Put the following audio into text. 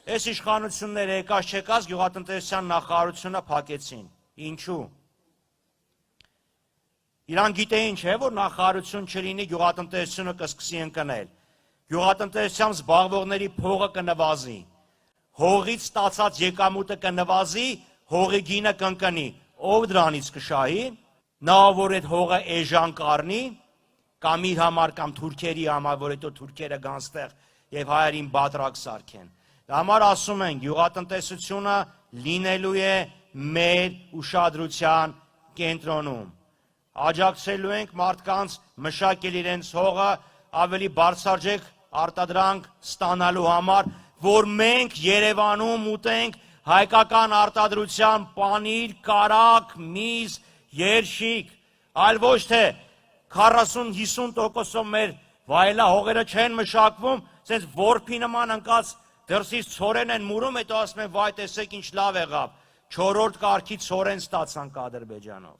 Այս իշխանությունները եկած չեկած գյուղատնտեսության նախարարությունը փակեցին։ Ինչու՞։ Իրան գիտեին չէ, որ նախարարություն չլինի, գյուղատնտեսությունը կսկսի ընկնել։ Գյուղատնտեսությամբ զբաղվողների փողը կնվազի։ Հողից ստացած եկամուտը կնվազի, հողի գինը կընկնի։ Ով դրանից կշահի։ Նա, որ այդ հողը էժան կառնի, կամ իր համար, կամ թուրքերի համար, որ հետո թուրքերը գան ստեղ եւ հայերին բատրակ սարքեն։ Համար ասում են, գյուղատնտեսությունը լինելու է մեր ուշադրության կենտրոնում։ Աջակցելու ենք մարդկանց մշակել իրենց հողը ավելի բարձրաձեգ արտադրանք ստանալու համար, որ մենք Երևանում ուտենք հայկական արտադրության պանիր, կարագ, միս, երշիկ, այլ ոչ թե 40-50% մեր վայելահողերը չեն մշակվում, սենց որփի նման ընկած դրսից ցորեն են մուրում, հետո ասում են վայ տեսեք ինչ լավ եղավ, 4-րդ կարգի ցորեն ստացանք Ադրբեջանով։